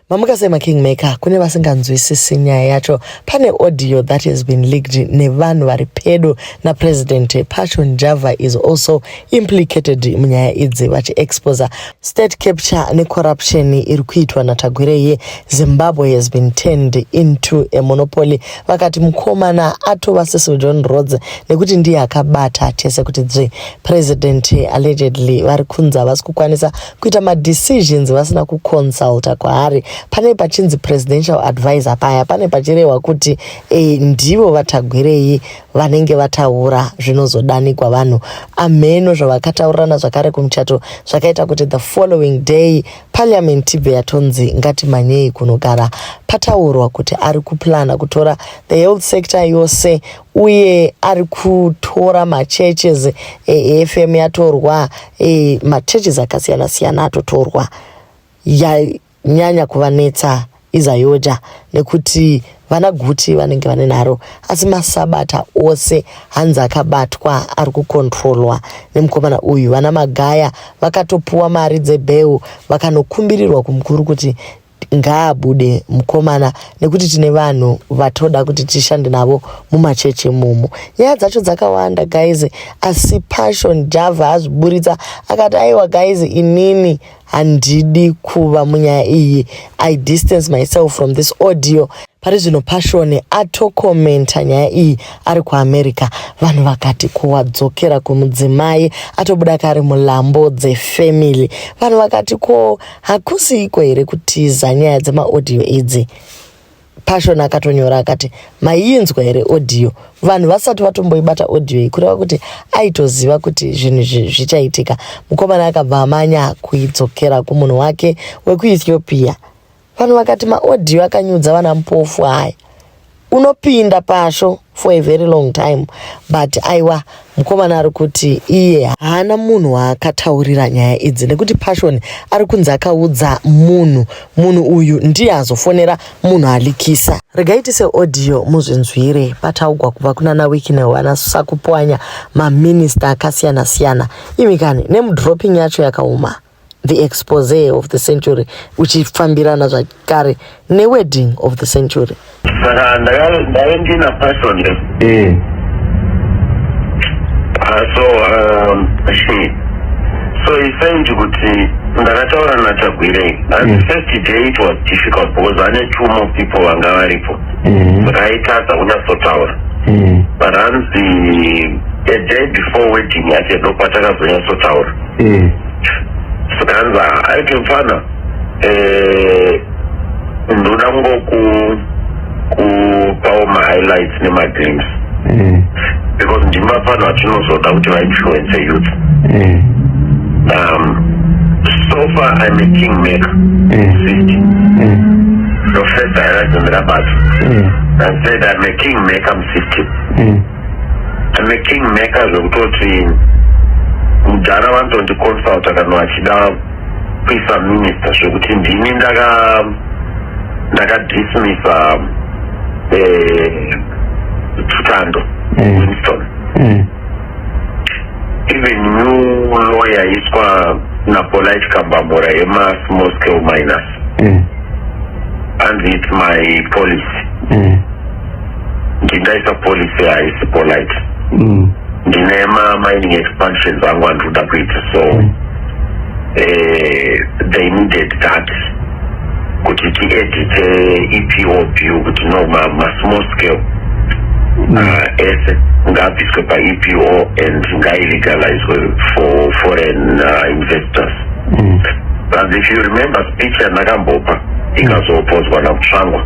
Mamukasema Kingmaker kune vasinganzwisisi nyaya yacho. Pane audio that has been leaked nevanhu vari pedo na President Pashon Java is also implicated munyaya idzi vachiexposa state capture necorruption iri kuitwa naTagwirei. Zimbabwe has been turned into a monopoly. Vakati mukomana atova Cecil John Rhodes nekuti ndiye akabata tese kuti President allegedly vari kunzi havasi kukwanisa kuita madecisions vasina kuconsulta kwaari. Pane pachinzi presidential advisor paya pane pachirehwa kuti ndivo vaTagwirei vanenge vataura zvinozodanikwa vanhu ameno zvavakataurirana zvakare kumuchato zvakaita kuti the following day parliament ibve yatonzi ngatimanyei kunogara. Pataurwa kuti ari kuplana kutora the health sector yose uye ari kutora machurches FM yatorwa machurches akasiyana siyana atotorwa nyanya kuvanetsa izayoja nekuti vana guti vanenge vane naro asi masabata ose hanzi akabatwa ari kukontrolwa nemukomana uyu. Vana magaya vakatopuwa mari dzebheu vakanokumbirirwa kumukuru kuti ngaabude mukomana nekuti tine vanhu vatoda kuti tishande navo mumachechi mumo. Nyaya dzacho dzakawanda guys, asi Pashon Java azviburitsa akati aiwa guys, inini handidi kuva munyaya iyi, I distance myself from this audio. Pari zvino Pashon atokomenta nyaya iyi ari kuAmerica. Vanhu vakati kuwadzokera kumudzimai atobuda kare mulambo dzefamily. Vanhu vakati hakusiko here kutiza nyaya dzemaaudio idzi. Pashon akatonyora akati mainzwa here audio. Vanhu vasati vatomboibata audio iyi kureva kuti aitoziva kuti zvinhu zvichaitika. Mukomana akabva amanya kuidzokera kumunhu wake wekuEthiopia. Vanhu vakati maaudio akanyudza vana mupofu haya. Unopinda pasho for a very long time. But aiwa mukomana ari kuti iye haana munhu waakataurira nyaya idzi nekuti Pashon ari kunzi akaudza munhu uyu ndiye azofonera munhu alikisa. Regaitise audio muzvinzwire pataugwa kubva kunana Wikineo vanasakupwanya maminister akasiyana siyana. Imikani nemudropping yacho yakauma. The expose of the century uchifambirana zvakare newedding of the century. Saka ndavendina Pashon so essentially kuti ndakataura naTagwirei. And the first day it was difficult because I had two more people vanga varipo raitadza kunyatsotaura. But the day before wedding yake ndopatakazonyatsotaura. Saka aiti mfana ndoda kupawo ma-highlights nema-dreams because ndimafana atinozoda kuti va-influence youth. So far I'm a kingmaker. The first highlight on the rabat and said I'm a kingmaker, I'm 50. I'm a kingmaker zvekutoti mudhara vantondiconsulta kana vachida kuisa minister zvekuti ndini ndakadismisa Tutando Winston. Even new lawyer iswa na Polite Kambamura small scale miners. And it's my policy. Ndindaisa policy is Polite. Ndinema mining expansions I want to do. So they needed that. Could you edit EPO view, but no small scale asset by EPO and legalize for foreign investors. And if you remember speech and Nagambopa, it was opposed one of Changwa.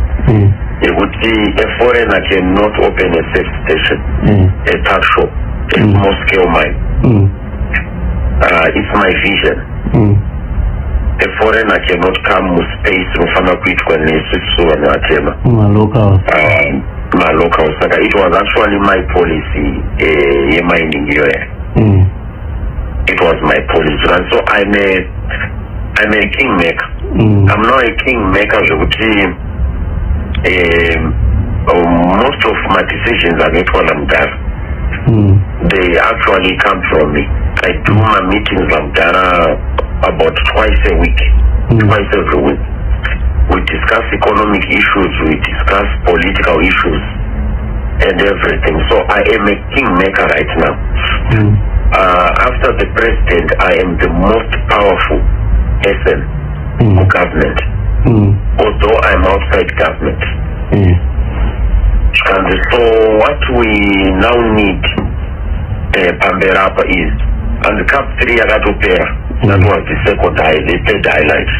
You would see a foreigner cannot open a safe station, a tuck shop, a small scale mine. It's my vision. A foreigner cannot come with space mufana kuitwa nesisuwa nwatema local. Saka it was actually my policy mining here. It was my policy, and so I'm a kingmaker. I'm not a kingmaker zvekuti most of my decisions are not what I'm done. They actually come from me. I do my meetings about twice a week, twice every week. we discuss economic issues, we discuss political issues and everything. So I am a kingmaker right now. After the president, I am the most powerful person for government, although I'm outside government. And so what we now need Pamberapa is, and the CAP 3 yakatopera, that was the third highlight.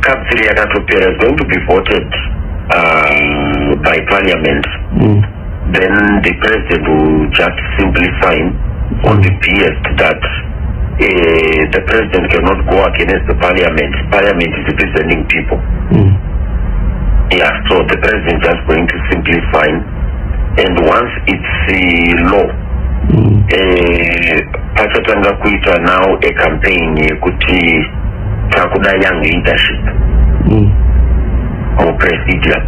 CAP 3 yakatopera is going to be voted by parliament. Then the president will just simply sign on the PS that the president cannot go against the parliament. Parliament is representing people. Yeah, so the president just going to simply sign, and once it's law, pachatanga kuita now a campaign yekuti takuda young leadership or presidium.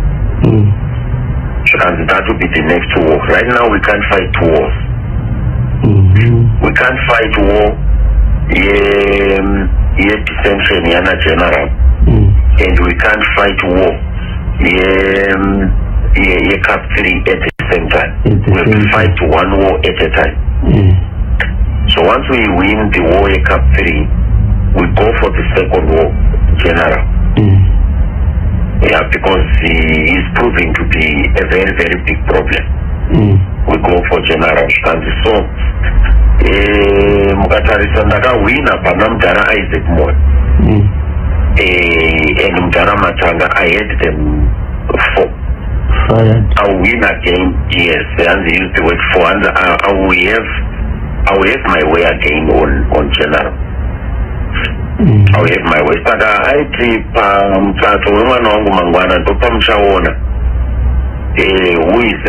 And that will be the next war. Right now we can't fight wars. We can't fight war. Dissension yana general, and we can't fight war. CAP 3 at the same time. We have to fight one war at a time. So once we win the war at CAP 3, we go for the second war general. Yeah, because he is proving to be a very, very big problem. We go for general. And so mukatarisa ndakawina pana Mudhara Isaac Moi and Mudhara Matanga. I had them 4. I'll win again, yes, and they use the word 4, and I will have my way again on general. I will have my way. But I think mtato mwana wangu mangwana ndopa mshaona who is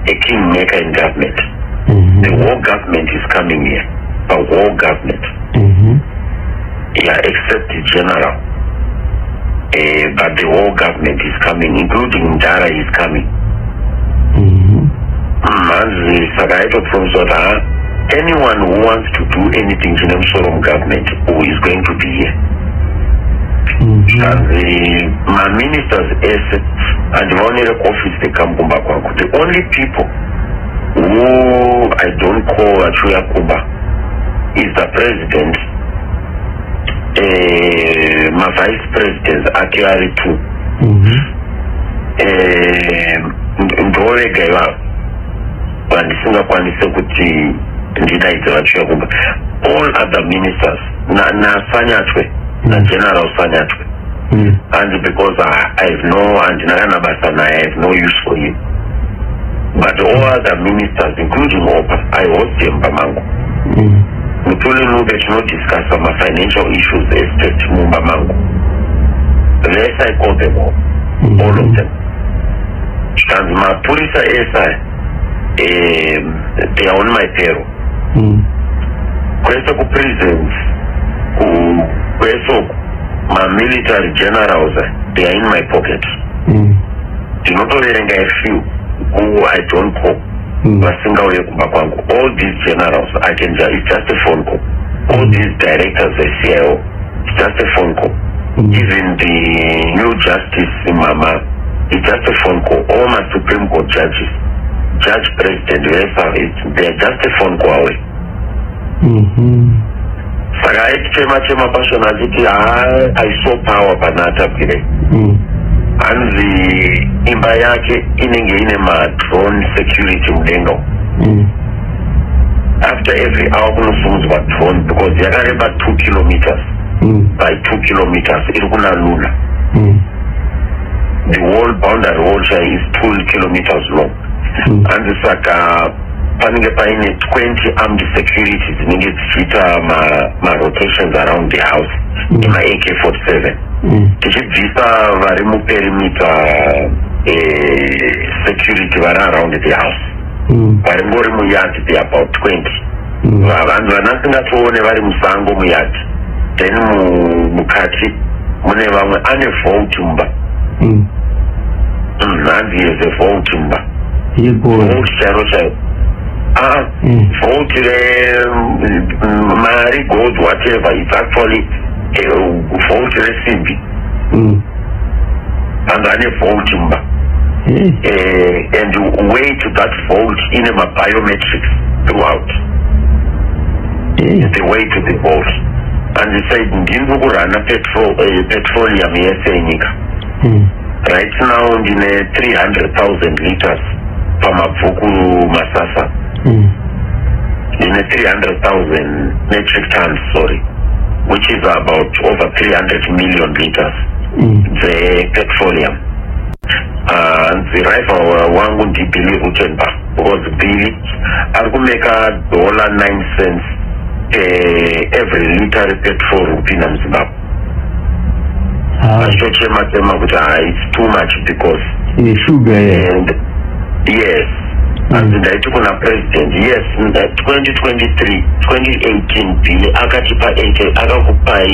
a kingmaker in government. The war government is coming here. A war government. Yeah, except the general. But the war government is coming, including Mudhara is coming. Anyone who wants to do anything in the Sorom government who is going to be here. And my ministers and the only office they come back. The only people who I don't call Achuya Kuba is the president, my vice president Akiari too. Ndore gaiwa wandisinga kwanise kuti ndidaidza Achuya Kuba. All other ministers na Sanyatwe na General Sanyatwe. And because I have no, and Naranabasana, I have no use for him. But all other ministers, including Opa, I host them Bamango. Mutuli Nube to not discuss some financial issues, estate Mumbamango. The rest I call them all of them. And my police SI, they are on my payroll. Questo prisons, questo my military generals, they are in my pocket. Do not only a few who I don't call. All these generals, I can just, it's just a phone call. All these directors, the CIO, it's just a phone call. Even the new justice in Mama, it's just a phone call. All my Supreme Court judges, judge president, they're just a phone call away. I saw power banata pire. And the imba yake inenge ma drone security mdengo. After every hour kunosunzwa about drone because yakareba 2 kilometers by 2 kilometers irikuna lula. The whole boundary wall is 2 kilometers long. And it's like panenge paine 20 armed securities ninge zichita ma rotations around the house in my AK-47. Tichibvisa vari muperimeter security vari around the house. Vari ngori muyard, they are about 20. Vanhu vanasingatoone vari musango muyard. Then mukati mune vamwe ane vault mumba. Nanzi is a vault mumba. Vault charo charo. Vault mari gold whatever, it's actually vault recipe and ane vote mba and weight that vote in a biometrics throughout the way to the vote. And he said ndinzi kurana petroleum yese yenyika right now ndine 300,000 liters pamabvuku masasa ndine 300,000 metric tons, sorry, which is about over 300 million liters the petroleum. The rival wangu ndi Billy Rutenbach, because Billy arikumeka $9 every liter petrol upinda mZimbabwe. Achochema kuti it's too much because the sugar, and yes, and ndaiti kuna president, yes, 2023 2018 Billy akakupai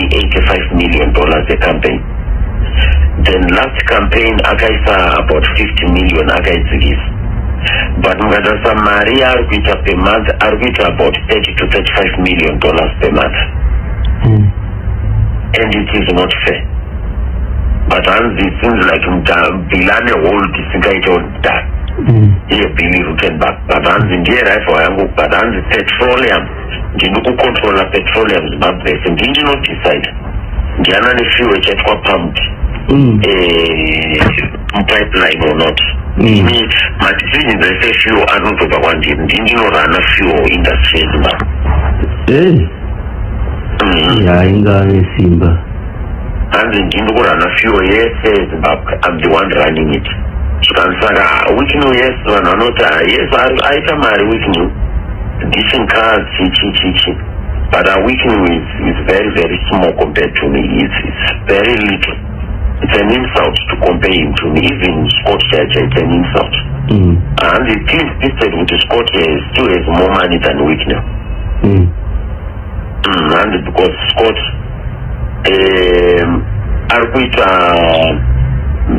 $85 million a campaign. Then last campaign akaisa about 50 million akaidzikisa, but mukatasa mari arikuita per month arikuita about 30 to 35 million dollars per month, and it is not fair. But hanzi it seems like Bilane hold isingaita that Billy Rutenbach, but hanzi ndiye rifle yangu, but hanzi petroleum ndinokucontrola petroleum Zimbabwe, ndino decide ndiana nefuel echatwa pumped pipeline or not. My decision is say fuel anotobva kwandiri ndinorana fuel industry eZimbabwe. Ingave simba. And ndinokurana fuel yese eZimbabwe. I'm the one running it. Saka wikinu yes vanhu vanoti yes aita mari wikinu dishing cars chichi. But our weekend is very, very small compared to me. It's very little. It's an insult to compare him to me. Even Scott Church, it's an insult. And the team listed with Scott still has more money than Wickner. And because Scott Arguita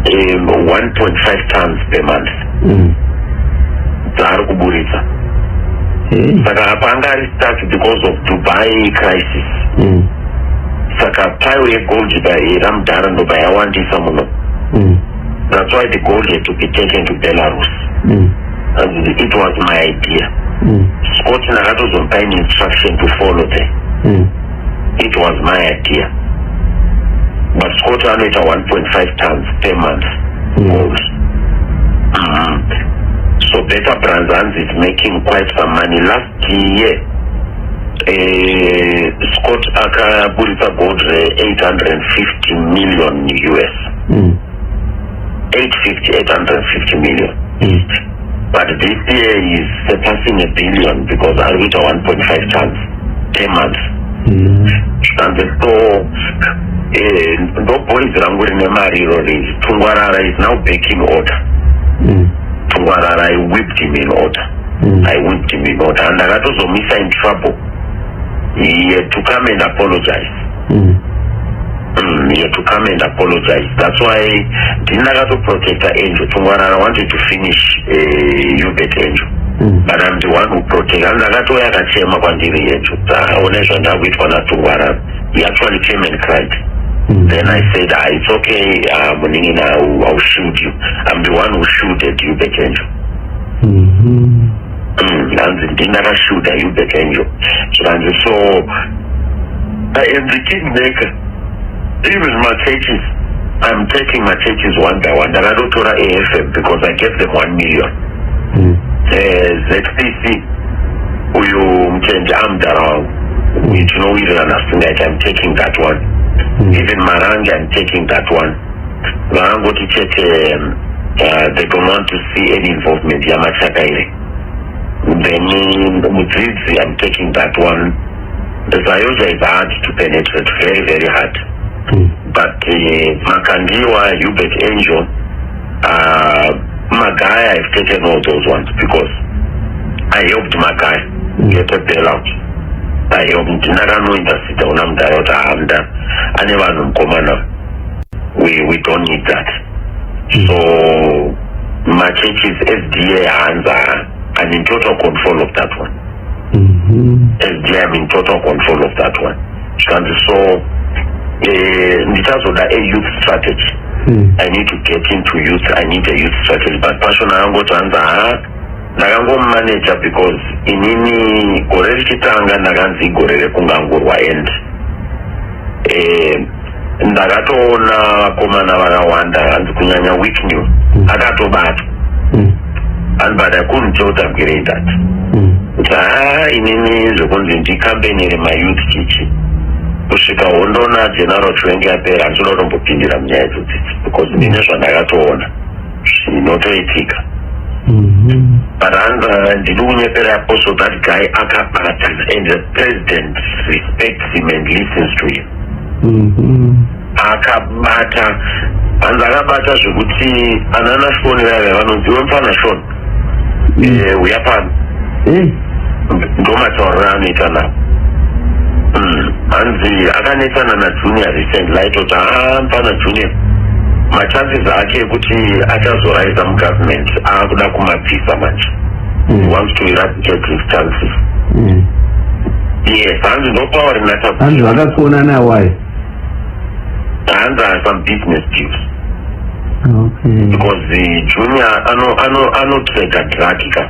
1.5 tons per month. Zarukuburita. Saka hapanga ari stuck because of Dubai crisis. Saka pile gold ramdhara ndobva yawandisa muno. That's why the gold had to be taken to Belarus. And it was my idea. Scott nakatozomupa an instruction to follow there. It was my idea. But Scott anoita 1.5 tons per month gold. So Better Brands is making quite some money. Last year, Scott akaburitsa gold 850 million US. 850 million. But this year is surpassing $1 billion because I reach 1.5 tons per month. And so ndoboys rangu rine mari irori. Tungwarara is now back in order. Tungwarara, I whipped him in order. And I got also Misa in trouble. He had to come and apologize. He had to come and apologize. That's why Dinagato protector Angel. Tungwarara wanted to finish Hubert Angel. But I'm the one who protected. And Nagato yakachema kwandiri Angel. Honestly, Tungwarara. He actually came and cried. Then I said, it's okay, I'll shoot you. I'm the one who shooted Hubert Angel. And the never shoot a Hubert Angel. And so, I am the kingmaker. Even my churches, I'm taking my churches one by one. I don't to AFM because I gave them 1 million. ZPC, uyu mchenja amdara, which no we I'm taking that one. Even Marangi, I'm taking that one. Marango to check, they don't want to see any involvement. Yamachakaire. Then Mutridzi, I'm taking that one. The Zayoja is hard to penetrate, very, very hard. But Makandiwa, Hubert Angel, Magaya, I've taken all those ones because I helped Magaya get a bailout. I helped Narano in the city on Amdayota and we don't need that. So my church is SDA and I'm in total control of that one. SDA, I'm in total control of that one. And so ndichazoda a youth strategy. I need to get into youth. I need a youth strategy. But passion angoti hanza ndakangomanager because inini gore richitanga ndakanzi gore rekungangurwa end. Ndakatoona vakomana vakawanda hanzi kunyanya weak new akatobata. And but I couldn't tell them great that. Inini zvokunzi ndikampenere mayouth chichi. Kusvika hondona general Chwengi yapera handinotombopindira munyaya idzodzidzi because ndine zvandakatoona zvinotoitika. But ndiri kunyepera also that guy akabata and the president respects him and listens to him. Akabata hanzi akabata zvekuti anana Shoni vaya vanonziwe mufana Shoni uyapano ndomatauriro anoita navo. Hanzi akanetsana naJunior recent laitoti mufana Junior machances ake ekuti achazoraisa mugovernment akuda kumabvisa manje. He wants to eradicate his chances. Yes, hanzi ndopauri nata hanzi vakakuonana why hanzi some business deals. Okay. Because the Junior anotrade drug ka.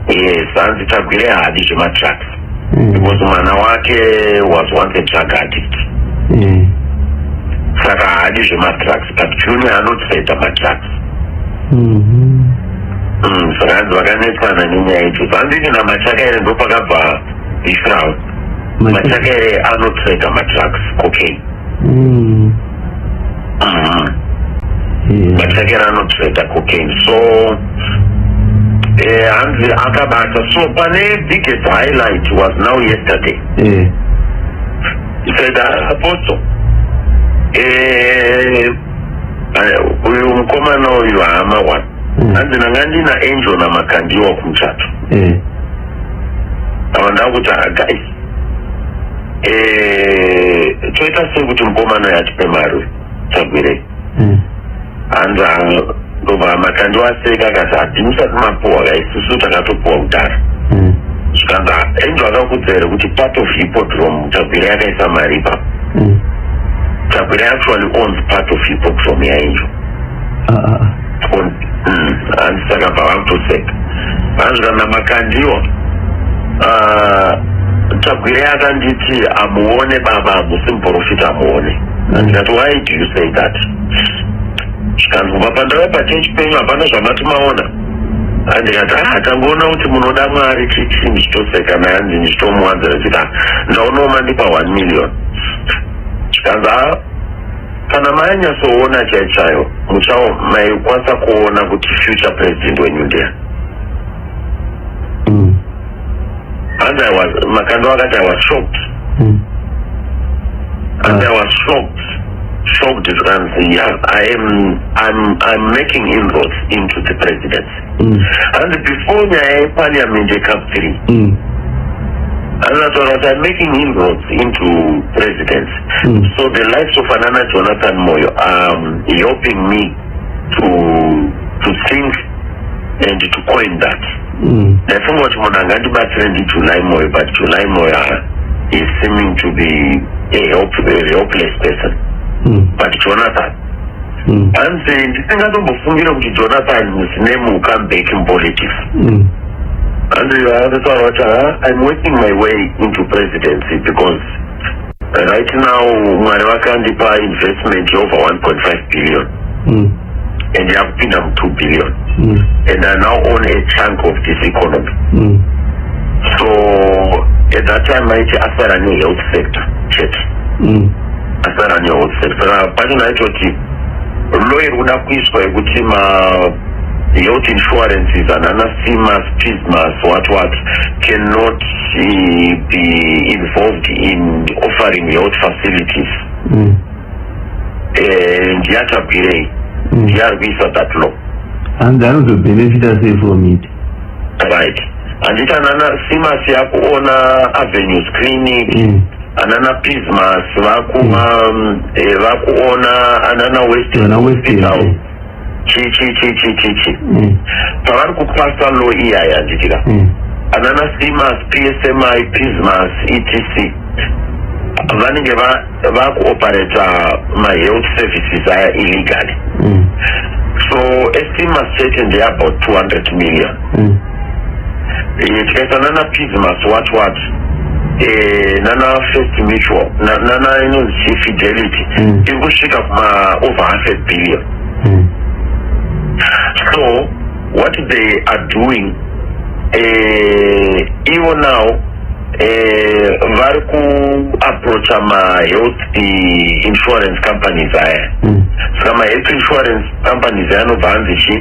Yes, hanzi tagwire hadi zvematracks. Because mwana wake was once a drug addict. Saka hadi zvematracks, but Junior anotrade matracks. Saka hanzi vakanetsana nenyaya idzodzo. Hanzi iti naMachakere ndopakabva Israel. Machakere anotrade matracks, cocaine. Machakere anotrade cocaine. So hanzi akabata. So pane biggest highlight was now yesterday. He said, Apostle, uyu mukomana uyu hama one. Hanzi ndanga ndina Angel naMakandiwa kumuchato. Ava ndakuti guys, toita sekuti mukomana yatipe mari tagwirei. Hanzi ndobva Makandiwa aseka akati hatimusati mapuwa isusu takatopuwa kudhara. Zvikanzi Angel akakudza here kuti part of hippodrome tagwirei akaisa mari ipapo. Tagwirei actually owns part of hippodrome yaAngel. Hanzi saka bva vakutoseka. Hanzi kana Makandiwa Tagwirei akanditi amuone baba musimuprofita amuone. Ndikati why do you say that? Zvikanzi kubva pandauya pachange penyu hapana zvamati maona. Ndikati tangoona kuti munoda mwari chichi ndichitoseka naye ndichitomuwanzira kuti ndaonawo mandipa 1 million. Zvikanzi kana mainyasoona chaichayo maikwanisa kuona kuti future president wenyu ndiye. And Makandiwa akati I was shocked. And I was shocked. And yeah, I'm making inroads into the presidency. And before my parliament come 3. And that's what I'm making inroads into presidency. So the likes of Anana Jonathan Moyo are helping me to think and to coin that. I think what Monangandi Batrend July Moyo, but July Moyo is seeming to be a helpless person. But Jonathan, I'm saying, this thing I don't believe that Jonathan's name will come back in politics. And I'm working my way into presidency because right now Mwariwakandipa investment over 1.5 billion. And they have been up 2 billion. And I now own a chunk of this economy. So at that time I asked a new health sector. Asked a new health sector. But I thought lawyer would have quiz for a good team health insurances and anastemas, prismas, what cannot be involved in offering health facilities. And yet visa that law. And that was the benefit I say from it. Right. And it anana simas yakuona avenues clinic, anana prismas vakuona anana western hospital. Chi. Pavari kupasa law iyaya nditika. Anana simas, PSMI, prismas, etc. vanenge vakuoperata ma-health services aya illegally. So estimate they are about 200 million. Tikaisa nana Pismas what nana First Mutual nana Fidelity ikusvika over $500 billion. So what they are doing even now vari kuapproacha ma-health insurance companies aya. Saka ma-health insurance companies aya anobva hanzichi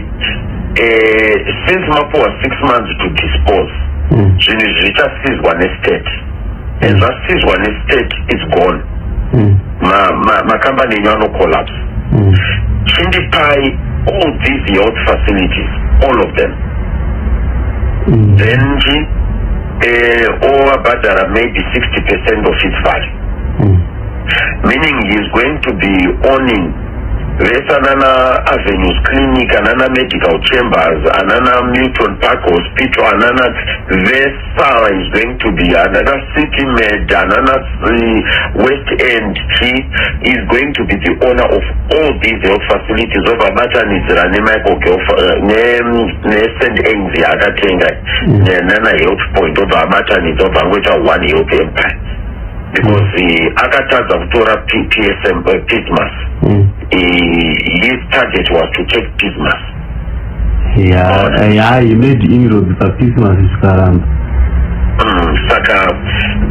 since mapuwa 6 months to dispose zvinhu zvichasizwa nestate, and zvasizwa nestate is gone. Makambani enyu anocollapse. Chindipai all these health facilities, all of them, then over maybe 60% of its value. Meaning he is going to be owning Vesanana Avenues Clinic, Anana Medical Chambers, Anana Milton Park Hospital, Anana Vesa is going to be Anana City Med, Anana West End. He is going to be the owner of all these health facilities of Abatanizra, St. Enzi, Agatenga, Nana Health Point of Abataniz of Angweta One Health Empire. Because akatadza kutora Pismas. His target was to take Pismas. Yeah, he made inroads for Pismas zvikaramba. Saka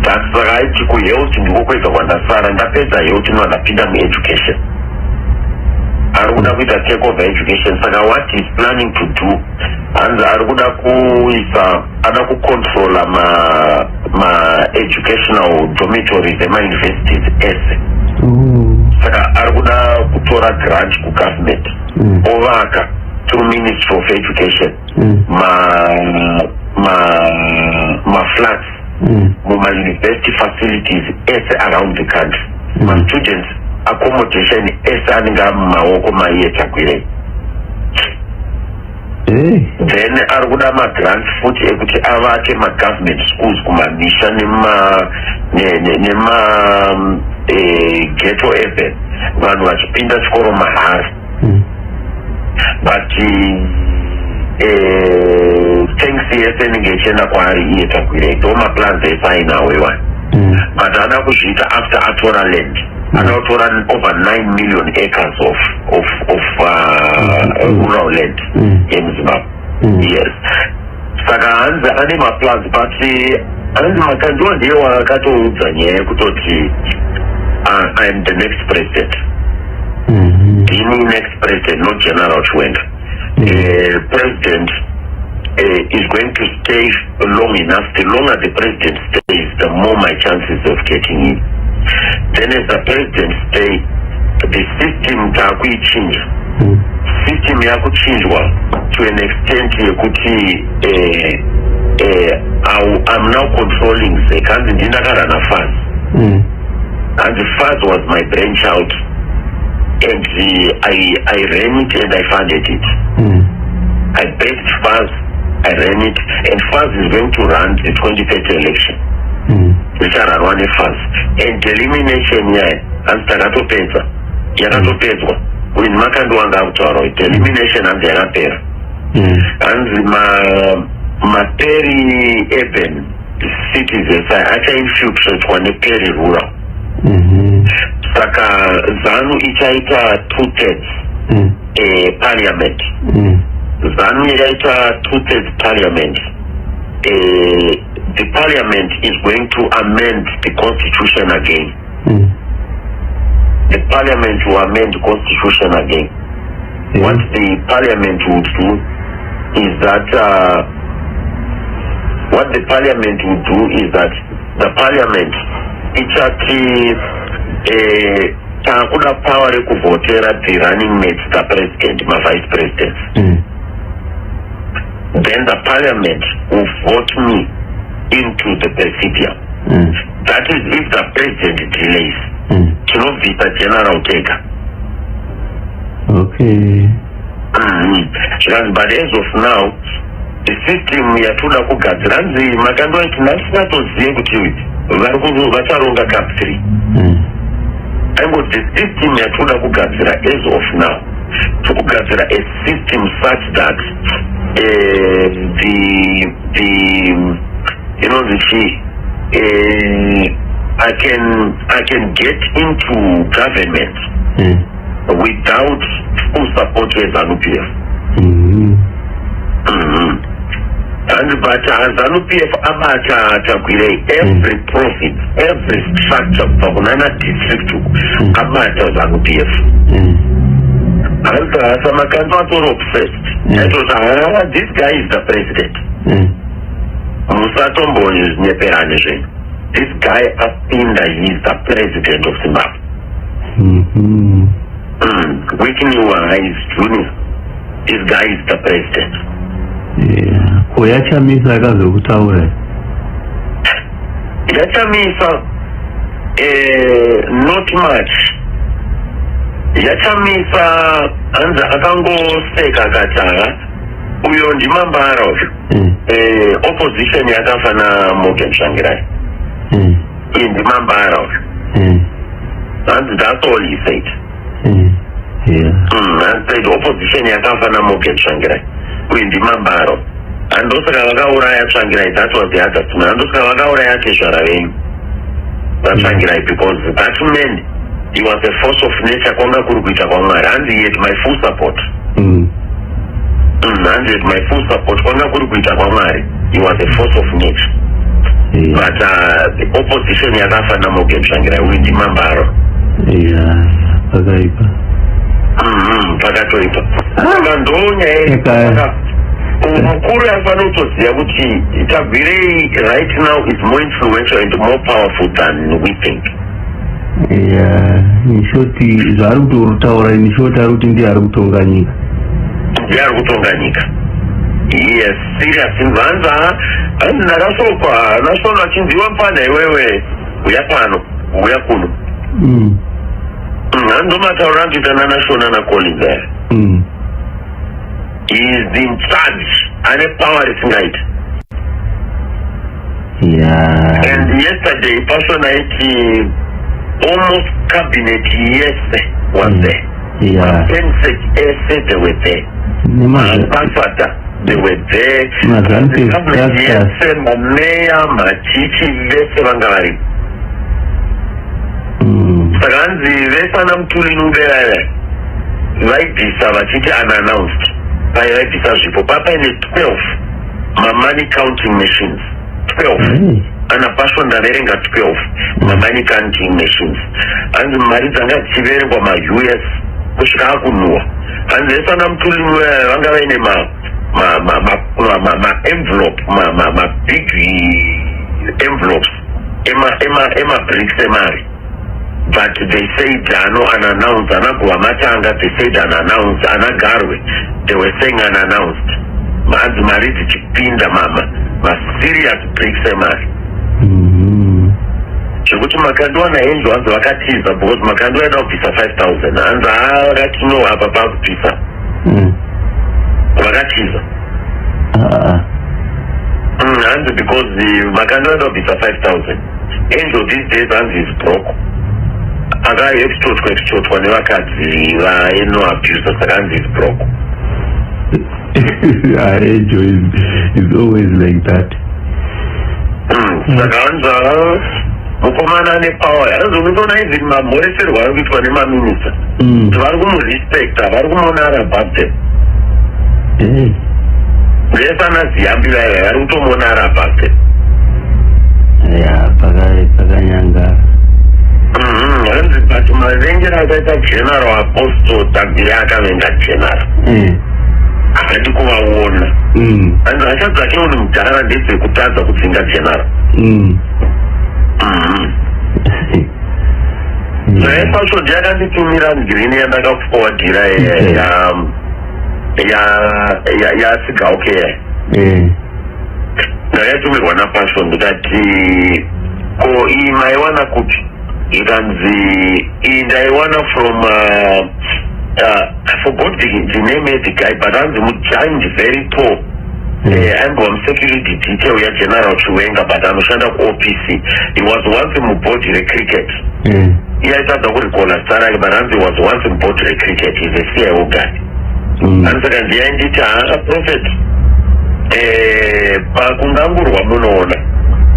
tasakaiti kuhealth ndikokwega kwandasara. Ndapedza health ndapinda mueducation. Ari kuda kuita take over education. Saka what he is planning to do, hanzi ari kuda kuisa, ada kucontrola ma-educational dormitories ema-universities ese. Saka ari kuda kutora grant ku-government ovaka through Ministry of Education ma-flats muma-university facilities ese around the country. Ma-students accommodation ese anenge mumaoko maiyetakwirei. Then ari kuda ma-grants futi ekuti avake ma-government schools kumamisha nema ghetto urban, vanhu vachipinda chikoro mahara. But thanks yese inenge ichienda kwaari iye takwirei, ndo maplans ese ainawo iwani. But haana kuzviita after atora land. Anotora over 9 million acres of rural land in Zimbabwe. Yes. Saka hanzi ane maplans, but hanzi makandiwa ndiye wakatoudza nyaya yekutoti I am the next president. Ndini next president, not General Chiwenga. President is going to stay long enough. The longer the president stays, the more my chances of getting in. Then as the president stay, the system change. System yakuchinjwa to an extent yekuti I'm now controlling the country. Ndinakara na FAS. And the FAS was my brainchild, and I ran it and I funded it. I based FAS, I ran it, and FAS is going to run the 2030 election. Which are one FAS. And the elimination and takatopedza yakatopedzwa with makandwanga kutaura the elimination and yakapera. And maperi urban cities achainfiltratwa neperi rural. Saka ZANU ichaita 2/3 parliament. ZANU yaita 2/3 parliament. The parliament is going to amend the constitution again. The parliament will amend the constitution again. What the parliament would do is that the parliament takuda power rekuvhotera the running mates, the president, my vice presidents. Then the parliament will vote me into the presidium. That is if the president delays. Chinovita general taker. Okay. But as of now, the system yatula kugadzira nzi makando ati nasina toziye kuti vacharonga cap 3. angoti system yatoda kugadzira as of now tokugadzira a system such that the you know I can get into government without full support with ZANU-PF. And but ZANU-PF abata every profit, every structure of Banana district abata ZANU-PF. And Samarkand was obsessed. This guy is the president. Musa Tombo is Neperanese. This guy Apinda is the president of Zimbabwe. Wikiniwa is junior. This guy is the president. Kuyachamisa akazokutaura. Yachamisa not much. Yachamisa anza akangoseka kachara uyo ndimambara uyu. Opposition yakafana Morgan Tsvangirai. Ndimambara uyu. And that's all he said. And said opposition yakafana Morgan Tsvangirai. Uyu ndimambara. Andosaka vakauraya Tsvangirai, that was the other thing. Andosaka vakauraya Tezvara venyu vaTsvangirai because that man, he was a force of nature kwanga kuri kuita kwaMwari, and he had my full support. And he had my full support kwanga kuri kuita kwaMwari, he was a force of nature. But the opposition yakafana Morgan Tsvangirai, uyu ndimambaro. Pakaipa. Pakatoipa. Saka ndonya mukuru yafana kutoziva kuti Tabirei right now is more influential and more powerful than we think. Nishoti zvari kutotaura nishoti ari kuti ndiye ari kutonga nyika. Ndiye ari kutonga nyika. Yes, serious. Vanza ndakasokwa nasona chinziwa mpana iwewe uya pano uya kuno. Ndomataura nditana nashona na Collins. He is in charge and a power is right. And yesterday, personally, almost cabinet was there. Pensek they were there. Ambassador, they were there. Cabinet Mayor, Machichi, Vangavari. Saganzi, Vesana Mtuli Nubera, like this, Avachichi unannounced. By Papa in 12 money counting machines. 12. And a person that ain't got 12 money counting machines. And the Maritanga Chivere for my US Pushkakunua. And there's an Amtulu my envelope, my big envelopes. Emma bricks Emari. But they said unannounced, they said unannounced, Anagarwe. They were saying unannounced. Manzi mariti chipinda mama. Serious breaks emari. Chikuti makandwa na enzo wanzo wakatiza because makandwa na ofisa 5,000. Anza wakatino hapa pa kupisa. Wakatiza. Anza because the makandwa na ofisa 5,000. Enzo these days Anzi is broke. Aga extort when wakati wa eno abuse Anzi is broke. Angel is always like that. Saganza mukomana ne power. Anzo nizona hivi mamoresero walitwa ne ma minister. Vari kumurespect, vari kumonara above them. Ngesa naziyambira vari kutomonara above them. Pakanyanga. But mazengera akaita general apostle Tabirei akavenga general. Hadi kuvaona. Anzi achadzake uri mudhara ndezvekutadza kudzinga general. Pasword yakanditumira ngirini yandakaforwardira yasigauke. Ndakatumirwa napasword ndikati ko iyi maiwana kuti ikanzi ndaiwana from I forgot the name of the guy, but I'm the giant, very tall. I'm security detail ya General Chiwenga, but anoshanda ku OPC. He was once in board cricket. Yaitadza kurikola star but he was once in board cricket. He's a CIO guy. And second yainditi prophet pakungangurwa munoona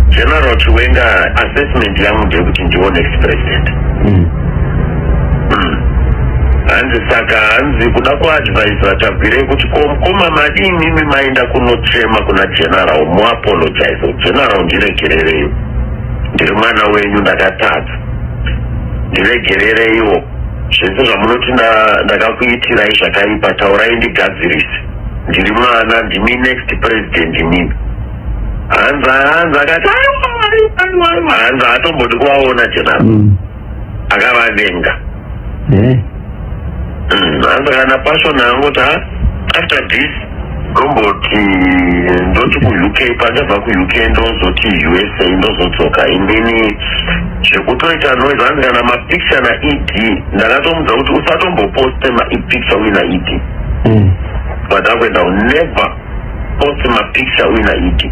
General Chiwenga assessment yangu ndekuti ndiwo next president. Hanzi saka hanzi kuda kuadvise Tabwire kuti koma madini mimi maenda kunotrema kuna general muapologize. General ndiregerereyo, ndiri mwana wenyu ndakatadza, ndiregerereyo zvese zvamunoti ndakakuitirai zvakaipa taurai ndigadzirise, ndiri mwana, ndimi next president mimi. Hanzi akati hanzi atomboti kuvaona general akavavenga. Kana passion angoti after this romboti ndoti ku UK pandabva ku UK ndozoti USA ndozodzoka indini zvekutoita noise hanzi kana mapicture na ED ndakatomudza kuti usatomboposte mapicture wina ED but I will never post mapicture wina ED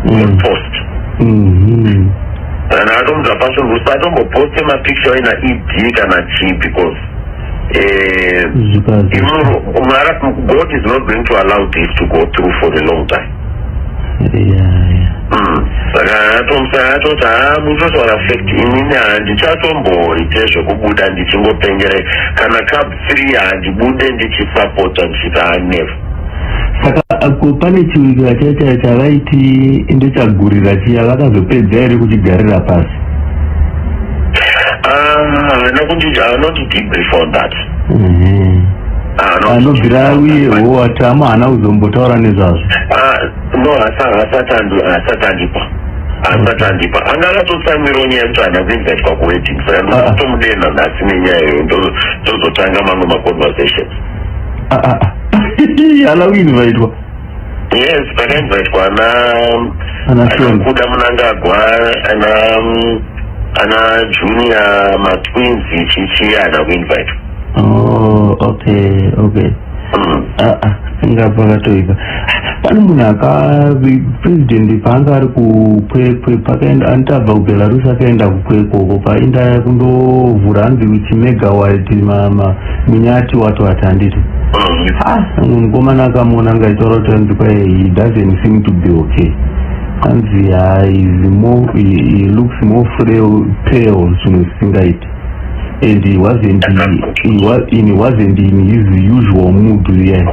don't post and I don't passion usatomboposte mapicture wina ED kana chi because God is not going to allow this to go through for a long time. Saka muzoto affect inini handichatomboite zvokubuda ndichingopengere kana cup 3 handibude ndichisupport ndichita never. Saka pane chiwikira chaita chavaiti ndechagurira chiya vakazopedza here kuchigarira pasi. Not debrief on that. Anobvira uyewo watama haana kuzombotaura nezvazvo. No, hasatandipa. Anga akatotsamwirawo nyaya yekuti haana kuinvitwa kuwedding, saka ndotomudena nhasi nenyaya iyoyo ndozotanga mamwe maconversations. Haana kuinvitwa? Yes, pakainvitwa anakuda Munangagwa, ana junior matwins chichi haana kuinvitwa. Okay. Ngapa katoika. Pane munhu president paanga ari kukwekwe pakaenda antabva kuBelarus akaenda kukwekoko paenda kundovhura hanzi chimegawatt munyati watu watanditi. Mukomana akamuona ngaitaura kuti hanzi he doesn't seem to be okay. Hanzi he looks more frail, pale zvinosingaiti. And he wasn't in his usual mood here.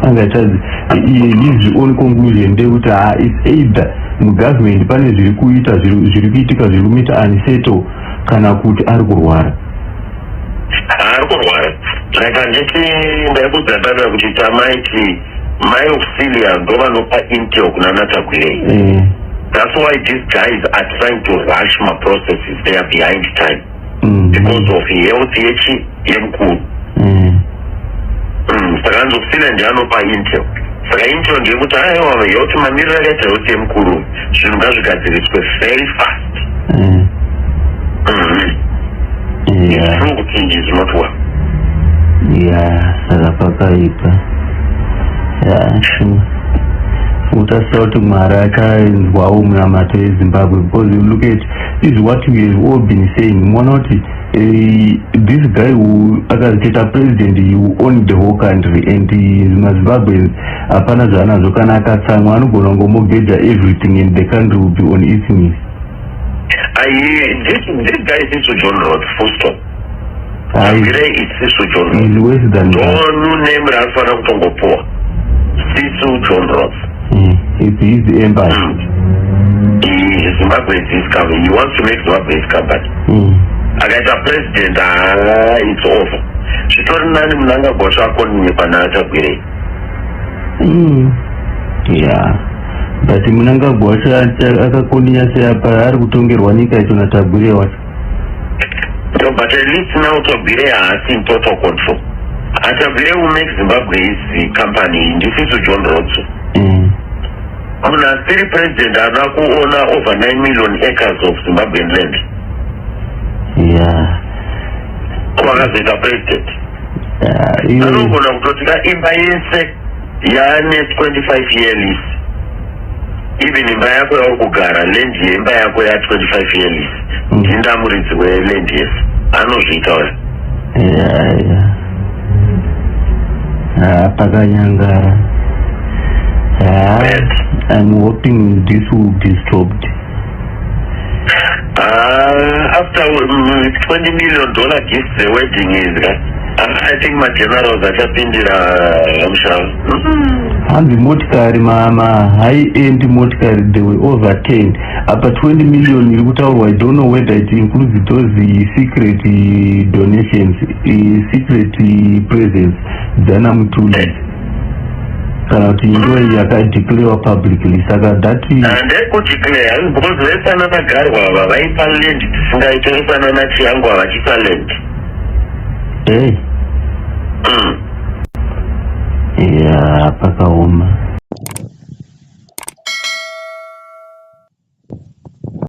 And his own conclusion ndekuti it's either mugovernment pane zviri kuitika zviri kumita unsettle kana kuti ari kurwara. Saka nditi ndaikudzatana kuti tamaiti my auxilia ndovanopa intel kuna Natagwire. That's why these guys are trying to rush my processes. They are behind time. Because of health yemkuru. Saka nzosile ndianopa intel. Saka intel ndekuti aiwa health mamiriro akaita health yemkuru zvinhu ngazvigadziriswe very fast. It's true kuti things is not well. Saka pakaipa. Utasira kuti Mwari akainzwawo munamato eZimbabwe, because you look at this is what we have all been saying. Muona kuti this guy who akazoita president you own the whole country and maZimbabweans hapana zvaanazo kana akatsamwa anogona kungomogedza everything and the country will be on its knees. This guy is Sisu John Roth, full stop. Tabwire is Sisu John Roth. He's worse than that. Don't name raafana kutongopoa. Sisu John Roth. It's his empire. Zimbabwe is his company. He wants to make Zimbabwe his company. Akaita president, it's over. Chitori nani Munangagwa akoninyekwa naTabwire. But Munangagwa akakoninya seapa ari kutongerwa nyika yacho naTabwire wacho. But at least now Tabwire haasi in total control. Tabwire will make Zimbabwe his company. This is John Roth. Still president anakuona over 9 million acres of Zimbabwean land. Kwakazoita president. Anogona kutotika imba yese yaane 25 year lease even imba yako yauri kugara land yemba yako ya 25 years ndindamuridzi weland yes anozviita pakanyangara. I'm hoping this will be stopped. After $20 million gift the wedding is I think my generals are just in and the motorcar high-end motorcar they were overturned. After 20 million I don't know whether it includes those secret donations, secret presents. Then I'm too late. Kana you declare publicly saka that and declare because there's another guy vaipa land tisingaitengesa nachi yangu avachipa land pakaoma.